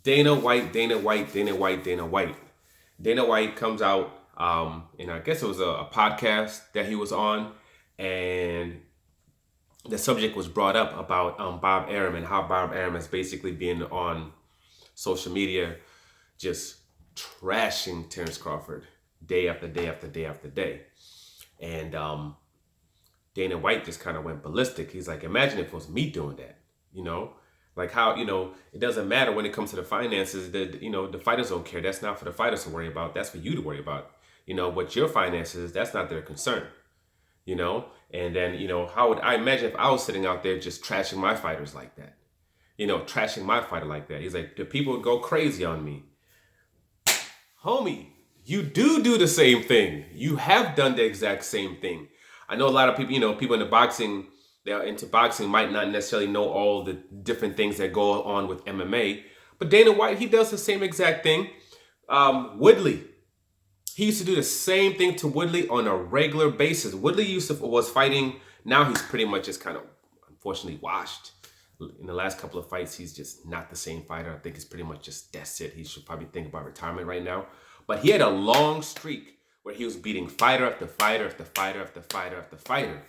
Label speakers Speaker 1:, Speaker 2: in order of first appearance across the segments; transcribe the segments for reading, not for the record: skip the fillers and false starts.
Speaker 1: Dana White, Dana White, Dana White, Dana White. Dana White comes out, and I guess it was a podcast that he was on, and the subject was brought up about Bob Arum and how Bob Arum has basically been on social media just trashing Terrence Crawford day after day after day after day. And Dana White just kind of went ballistic. He's like, imagine if it was me doing that, you know? Like how, it doesn't matter when it comes to the finances that, the fighters don't care. That's not for the fighters to worry about. That's for you to worry about. What your finances, that's not their concern, And then, how would I imagine if I was sitting out there just trashing my fighters like that, trashing my fighter like that. He's like, the people would go crazy on me. Homie, you do the same thing. You have done the exact same thing. I know a lot of people, people in the boxing, they're into boxing might not necessarily know all the different things that go on with MMA. But Dana White, he does the same exact thing. Woodley, he used to do the same thing to Woodley on a regular basis. Woodley was fighting. Now he's pretty much just kind of, unfortunately, washed. In the last couple of fights, he's just not the same fighter. I think it's pretty much just that's it. He should probably think about retirement right now. But he had a long streak where he was beating fighter after fighter after fighter after fighter after fighter.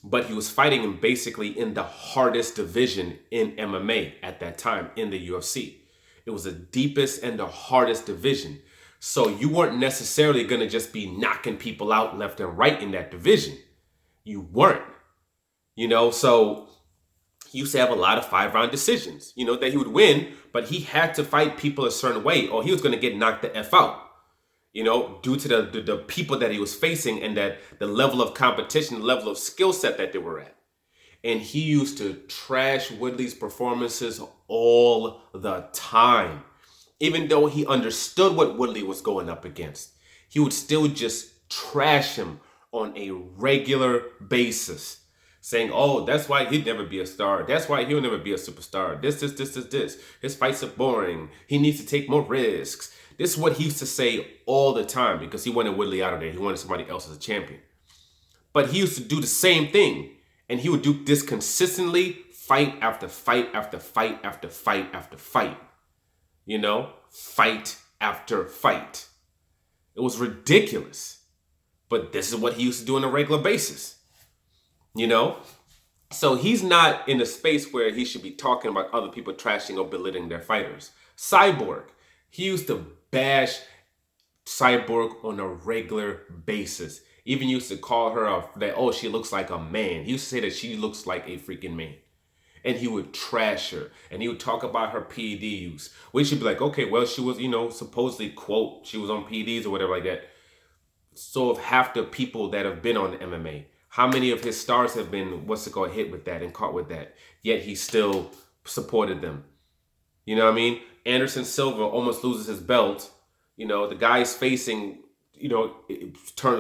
Speaker 1: But he was fighting him basically in the hardest division in MMA at that time in the UFC. It was the deepest and the hardest division. So you weren't necessarily going to just be knocking people out left and right in that division. You weren't, so he used to have a lot of 5-round decisions, that he would win, but he had to fight people a certain way or he was going to get knocked the F out. Due to the people that he was facing and that the level of competition, the level of skill set that they were at. And he used to trash Woodley's performances all the time. Even though he understood what Woodley was going up against, he would still just trash him on a regular basis. Saying, oh, that's why he'd never be a star. That's why he'll never be a superstar. This. His fights are boring. He needs to take more risks. This is what he used to say all the time because he wanted Woodley out of there. He wanted somebody else as a champion. But he used to do the same thing. And he would do this consistently, fight after fight after fight after fight after fight. Fight after fight. It was ridiculous. But this is what he used to do on a regular basis. So he's not in a space where he should be talking about other people trashing or belittling their fighters. Cyborg, he used to bash Cyborg on a regular basis. Even used to call her she looks like a man. He used to say that she looks like a freaking man. And he would trash her. And he would talk about her PED use. We should be like, okay, well, she was, supposedly, quote, she was on PEDs or whatever like that. So of half the people that have been on MMA, how many of his stars have been, hit with that and caught with that? Yet he still supported them. You know what I mean? Anderson Silva almost loses his belt. The guy's facing,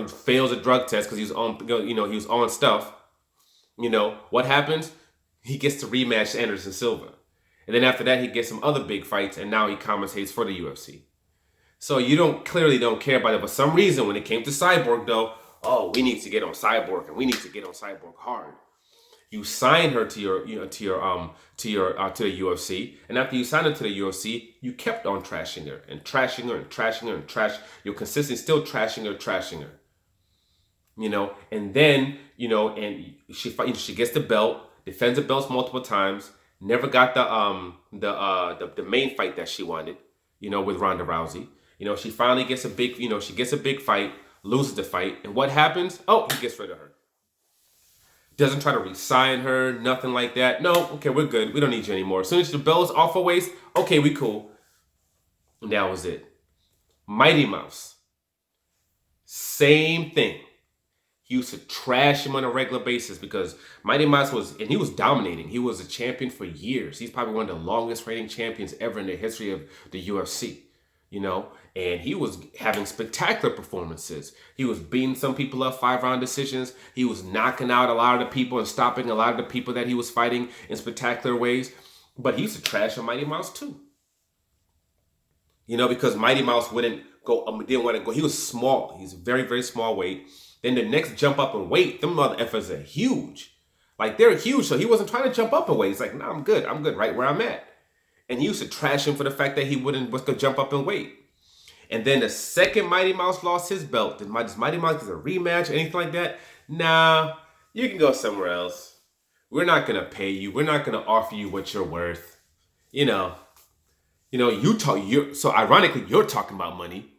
Speaker 1: fails a drug test because he was on, he was on stuff. What happens? He gets to rematch Anderson Silva. And then after that, he gets some other big fights, and now he commentates for the UFC. So you clearly don't care about it. But for some reason, when it came to Cyborg, though, oh, we need to get on Cyborg, and we need to get on Cyborg hard. You sign her to the UFC, and after you signed her to the UFC, you kept on trashing her and trashing her and trashing her and You're consistently still trashing her. And then and she gets the belt, defends the belts multiple times, never got the main fight that she wanted, with Ronda Rousey. She finally gets a big fight, loses the fight, and what happens? Oh, he gets rid of her. Doesn't try to re-sign her, nothing like that. No, okay, we're good. We don't need you anymore. As soon as the belt's off her waist, okay, we cool. And that was it. Mighty Mouse. Same thing. He used to trash him on a regular basis because Mighty Mouse he was dominating. He was a champion for years. He's probably one of the longest reigning champions ever in the history of the UFC. And he was having spectacular performances. He was beating some people up 5-round decisions. He was knocking out a lot of the people and stopping a lot of the people that he was fighting in spectacular ways. But he used to trash on Mighty Mouse too. Because Mighty Mouse didn't want to go. He was small. He's very, very small weight. Then the next jump up in weight, them mother effers are huge. Like they're huge. So he wasn't trying to jump up in weight. He's like, no, I'm good. I'm good right where I'm at. And he used to trash him for the fact that he was gonna jump up in weight. And then the second Mighty Mouse lost his belt, did Mighty Mouse get a rematch or anything like that? Nah, you can go somewhere else. We're not gonna pay you. We're not gonna offer you what you're worth. You know, so ironically, you're talking about money.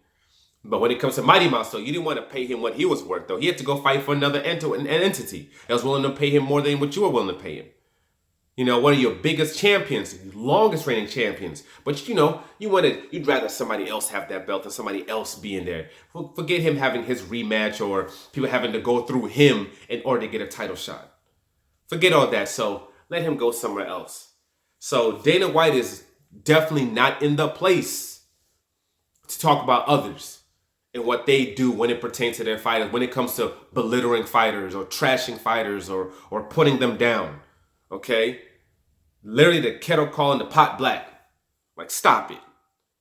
Speaker 1: But when it comes to Mighty Mouse, though, you didn't want to pay him what he was worth, though. He had to go fight for another entity that was willing to pay him more than what you were willing to pay him. One of your biggest champions, longest reigning champions. But you'd rather somebody else have that belt than somebody else be in there. Forget him having his rematch or people having to go through him in order to get a title shot. Forget all that. So let him go somewhere else. So Dana White is definitely not in the place to talk about others and what they do when it pertains to their fighters, when it comes to belittling fighters or trashing fighters or putting them down. Okay? Literally the kettle calling the pot black. Like, stop it.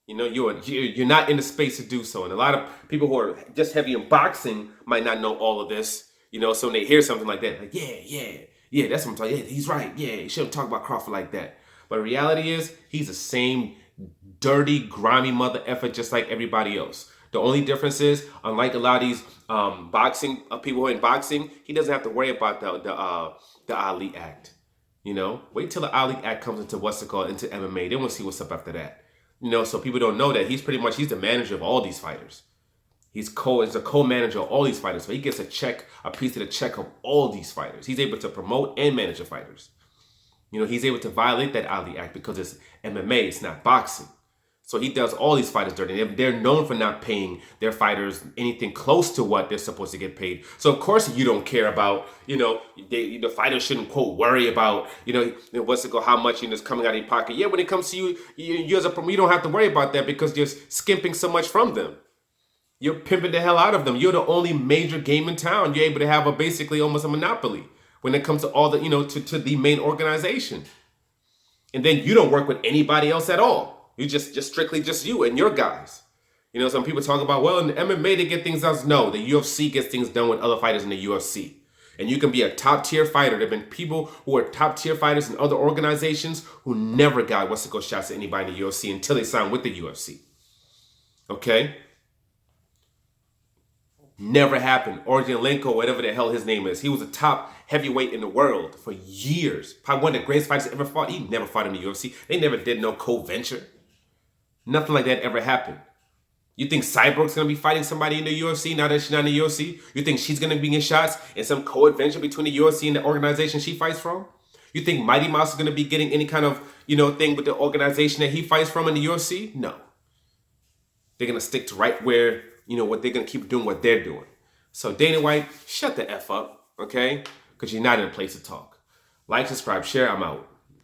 Speaker 1: You're not in the space to do so. And a lot of people who are just heavy in boxing might not know all of this. So when they hear something like that, like, yeah, that's what I'm talking about. Yeah, he's right. Yeah, you shouldn't talk about Crawford like that. But the reality is, he's the same dirty, grimy mother effer just like everybody else. The only difference is, unlike a lot of these boxing people who are in boxing, he doesn't have to worry about the Ali Act. Wait till the Ali Act comes into into MMA. Then we'll see what's up after that. So people don't know that he's the manager of all these fighters. He's a co-manager of all these fighters. So he gets a piece of the check of all these fighters. He's able to promote and manage the fighters. He's able to violate that Ali Act because it's MMA, it's not boxing. So he does all these fighters dirty. They're known for not paying their fighters anything close to what they're supposed to get paid. So of course you don't care about, the fighters shouldn't, quote, worry about, how much is coming out of your pocket. Yeah, when it comes to you as a promoter, you don't have to worry about that because you're skimping so much from them. You're pimping the hell out of them. You're the only major game in town. You're able to have basically almost a monopoly when it comes to all the, to the main organization. And then you don't work with anybody else at all. You just strictly just you and your guys. Some people talk about, well, in the MMA they get things done. No, the UFC gets things done with other fighters in the UFC. And you can be a top tier fighter. There have been people who are top tier fighters in other organizations who never got shots at anybody in the UFC until they signed with the UFC. Okay? Never happened. Orjolenko, whatever the hell his name is. He was a top heavyweight in the world for years. Probably one of the greatest fighters ever fought. He never fought in the UFC. They never did no co-venture. Nothing like that ever happened. You think Cyborg's going to be fighting somebody in the UFC now that she's not in the UFC? You think she's going to be getting shots in some co-adventure between the UFC and the organization she fights from? You think Mighty Mouse is going to be getting any kind of, thing with the organization that he fights from in the UFC? No. They're going to stick to right where, what they're going to keep doing what they're doing. So Dana White, shut the F up, okay? Because you're not in a place to talk. Like, subscribe, share. I'm out.